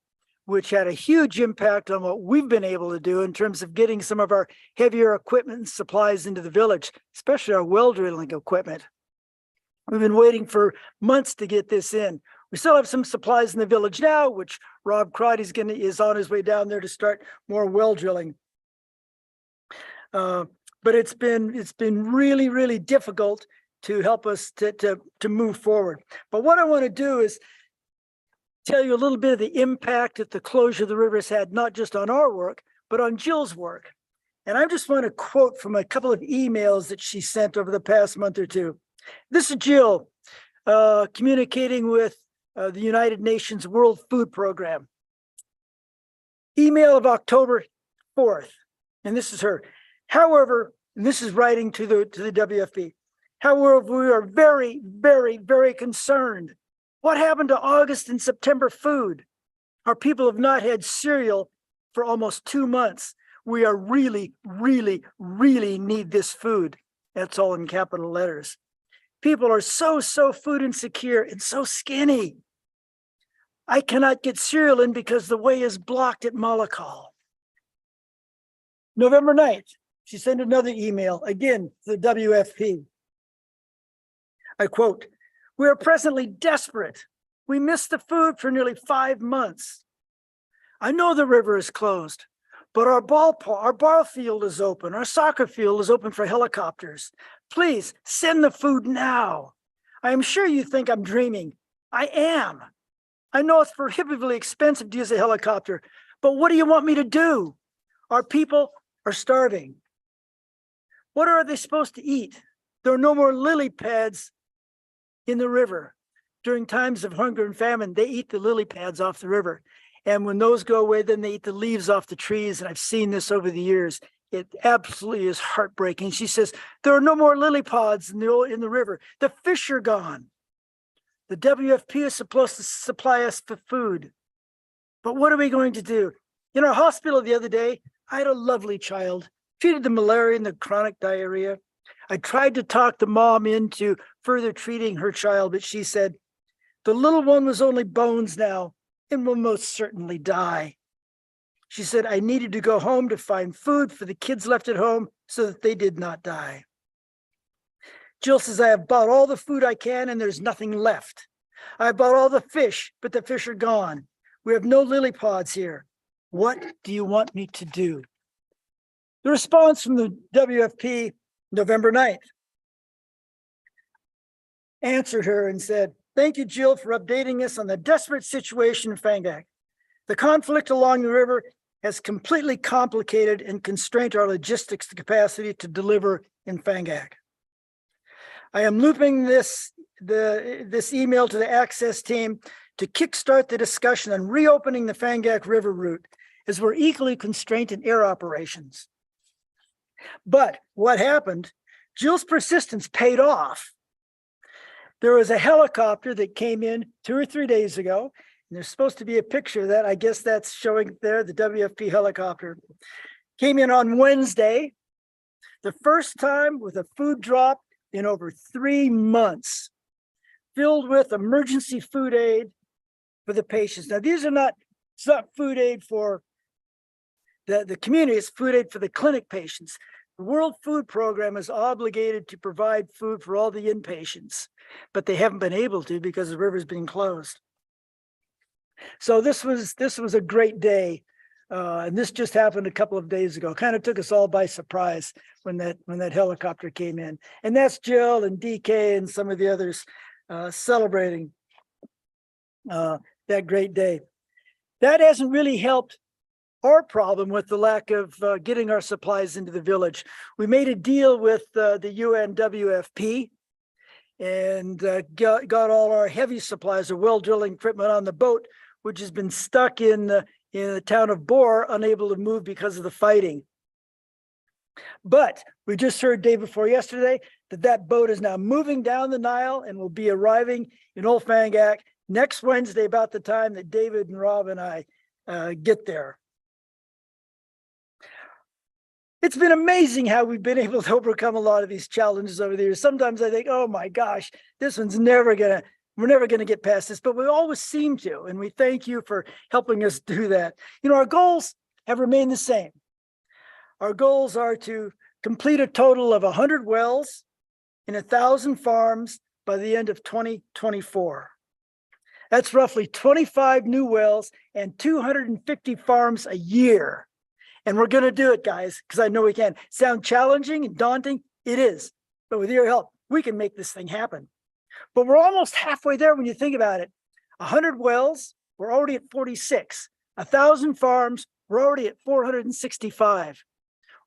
which had a huge impact on what we've been able to do in terms of getting some of our heavier equipment and supplies into the village, especially our well drilling equipment. We've been waiting for months to get this in. We still have some supplies in the village now, which Rob Crotty is on his way down there to start more well drilling. But it's been really, really difficult to help us to move forward. But what I want to do is tell you a little bit of the impact that the closure of the rivers had, not just on our work, but on Jill's work. And I just want to quote from a couple of emails that she sent over the past month or two. This is Jill communicating with the United Nations World Food Program. Email of October 4th. And this is her. However, and this is writing to the WFP. However, we are very, very, very concerned. What happened to August and September food? Our people have not had cereal for almost 2 months. We are really, really, really need this food. That's all in capital letters. People are so food insecure and so skinny. I cannot get cereal in because the way is blocked at Malakal. November 9th, she sent another email, again, to the WFP. I quote, "We are presently desperate. We missed the food for nearly 5 months. I know the river is closed, but our ball field is open. Our soccer field is open for helicopters. Please send the food now. I am sure you think I'm dreaming. I am. I know it's prohibitively expensive to use a helicopter, but what do you want me to do? Our people are starving. What are they supposed to eat? There are no more lily pads in the river. During times of hunger and famine, they eat the lily pads off the river. And when those go away, then they eat the leaves off the trees. And I've seen this over the years. It absolutely is heartbreaking. She says, there are no more lily pods in the river. The fish are gone. The WFP is supposed to supply us with food. But what are we going to do? In our hospital the other day, I had a lovely child, treated the malaria and the chronic diarrhea. I tried to talk the mom into further treating her child, but she said, the little one was only bones now and will most certainly die. She said, I needed to go home to find food for the kids left at home so that they did not die. Jill says, I have bought all the food I can and there's nothing left. I bought all the fish, but the fish are gone. We have no lily pods here. What do you want me to do? The response from the WFP, November 9th, answered her and said, thank you, Jill, for updating us on the desperate situation in Fangak. The conflict along the river has completely complicated and constrained our logistics capacity to deliver in Fangak. I am looping this email to the access team to kickstart the discussion on reopening the Fangak River route, as we're equally constrained in air operations. But what happened? Jill's persistence paid off. There was a helicopter that came in 2 or 3 days ago, and there's supposed to be a picture of that. I guess that's showing there, the WFP helicopter. Came in on Wednesday, the first time with a food drop in over 3 months, filled with emergency food aid for the patients. Now, it's not food aid for the community, it's food aid for the clinic patients. The World Food Program is obligated to provide food for all the inpatients, but they haven't been able to because the river's been closed. So this was a great day. And this just happened a couple of days ago. Kind of took us all by surprise when that helicopter came in. And that's Jill and DK and some of the others celebrating that great day. That hasn't really helped our problem with the lack of getting our supplies into the village. We made a deal with the UNWFP and got all our heavy supplies of well drilling equipment on the boat, which has been stuck in the town of Bor, unable to move because of the fighting. But we just heard day before yesterday that boat is now moving down the Nile and will be arriving in Old Fangak next Wednesday, about the time that David and Rob and I get there. It's been amazing how we've been able to overcome a lot of these challenges over the years. Sometimes I think, oh my gosh, we're never gonna get past this, but we always seem to, and we thank you for helping us do that. You know, our goals have remained the same. Our goals are to complete a total of 100 wells in 1,000 farms by the end of 2024. That's roughly 25 new wells and 250 farms a year. And we're going to do it, guys, because I know we can. Sound challenging and daunting? It is. But with your help, we can make this thing happen. But we're almost halfway there when you think about it. 100 wells, we're already at 46. 1,000 farms, we're already at 465.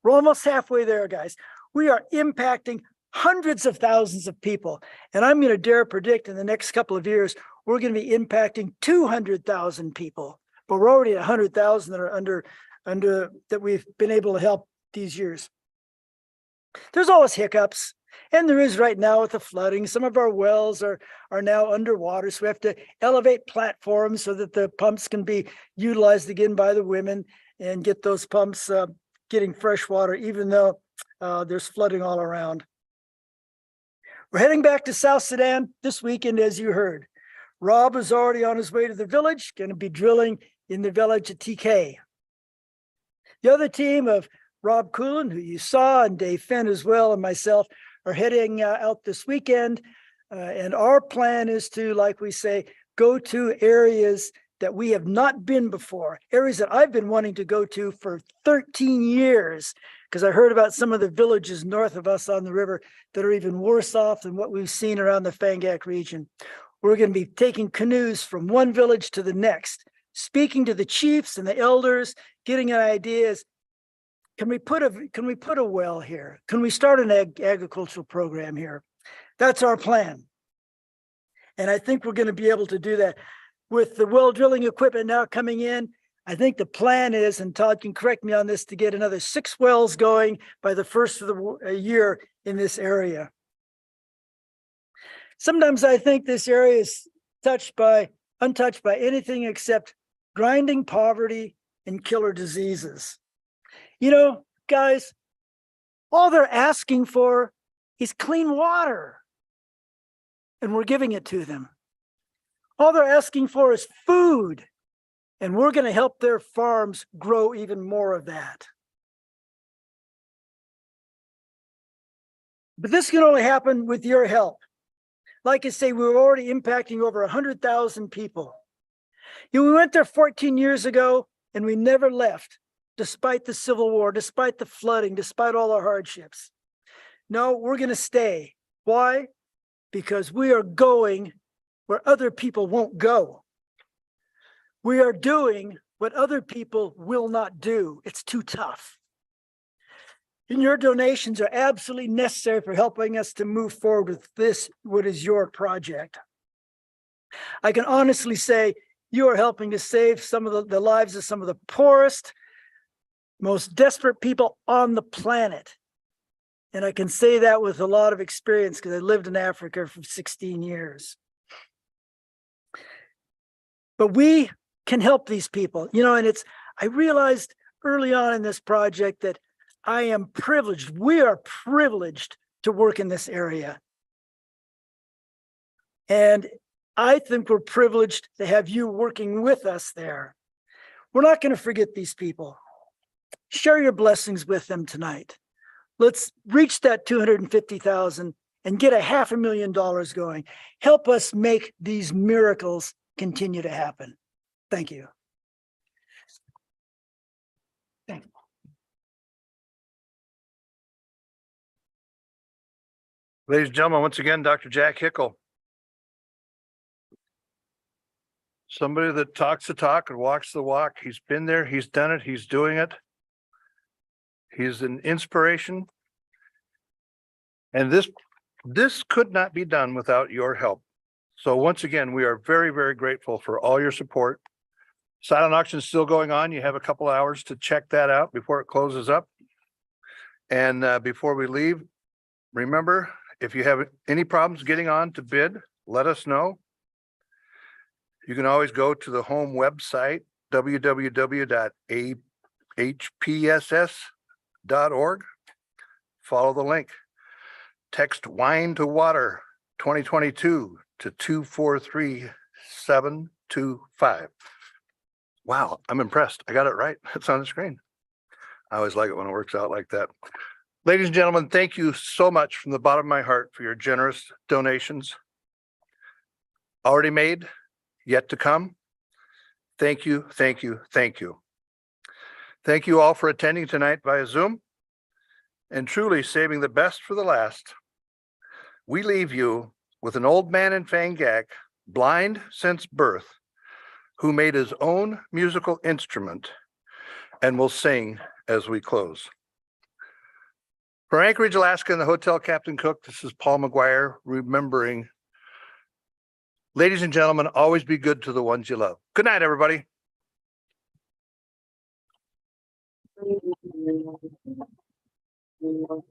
We're almost halfway there, guys. We are impacting hundreds of thousands of people. And I'm going to dare predict in the next couple of years, we're going to be impacting 200,000 people. But we're already at 100,000 that are under that we've been able to help these years. there's always hiccups. And there is right now with the flooding. Some of our wells are now underwater. So we have to elevate platforms so that the pumps can be utilized again by the women and get those pumps getting fresh water, even though there's flooding all around. We're heading back to South Sudan this weekend, as you heard. Rob is already on his way to the village, going to be drilling in the village at TK. The other team of Rob Coolin, who you saw, and Dave Fenn as well, and myself are heading out this weekend. And our plan is to, like we say, go to areas that we have not been before, areas that I've been wanting to go to for 13 years, because I heard about some of the villages north of us on the river that are even worse off than what we've seen around the Fangak region. We're going to be taking canoes from one village to the next, speaking to the chiefs and the elders, getting ideas. Can we put a well here? Can we start an agricultural program here? That's our plan. And I think we're going to be able to do that. With the well drilling equipment now coming in, I think the plan is, and Todd can correct me on this, to get another 6 wells going by the first of the year in this area. Sometimes I think this area is untouched by anything except grinding poverty and killer diseases. You know, guys, all they're asking for is clean water, and we're giving it to them. All they're asking for is food, and we're going to help their farms grow even more of that. But this can only happen with your help. Like I say, we're already impacting over 100,000 people. You know, we went there 14 years ago, and we never left, despite the Civil War, despite the flooding, despite all our hardships. No, we're going to stay. Why? Because we are going where other people won't go. We are doing what other people will not do. It's too tough. And your donations are absolutely necessary for helping us to move forward with this, what is your project. I can honestly say you are helping to save some of the lives of some of the poorest, most desperate people on the planet. And I can say that with a lot of experience because I lived in Africa for 16 years. But we can help these people, you know, and I realized early on in this project that I am privileged. We are privileged to work in this area. And I think we're privileged to have you working with us there. We're not going to forget these people. Share your blessings with them tonight. Let's reach that 250,000 and get $500,000 going. Help us make these miracles continue to happen. Thank you. Thank you. Ladies and gentlemen, once again, Dr. Jack Hickle. Somebody that talks the talk and walks the walk. He's been there, he's done it, he's doing it. He's an inspiration. And this could not be done without your help. So once again, we are very, very grateful for all your support. Silent auction is still going on. You have a couple hours to check that out before it closes up. And before we leave, remember, if you have any problems getting on to bid, let us know. You can always go to the home website, www.hpss.org. Follow the link. Text wine to water 2022 to 243725. Wow, I'm impressed. I got it right. It's on the screen. I always like it when it works out like that. Ladies and gentlemen, thank you so much from the bottom of my heart for your generous donations. Already made, yet to come. Thank you, thank you, thank you. Thank you all for attending tonight via Zoom and truly saving the best for the last. We leave you with an old man in Fangak, blind since birth, who made his own musical instrument and will sing as we close. For Anchorage, Alaska and the Hotel Captain Cook, this is Paul McGuire remembering, ladies and gentlemen, always be good to the ones you love. Good night, everybody. Thank you.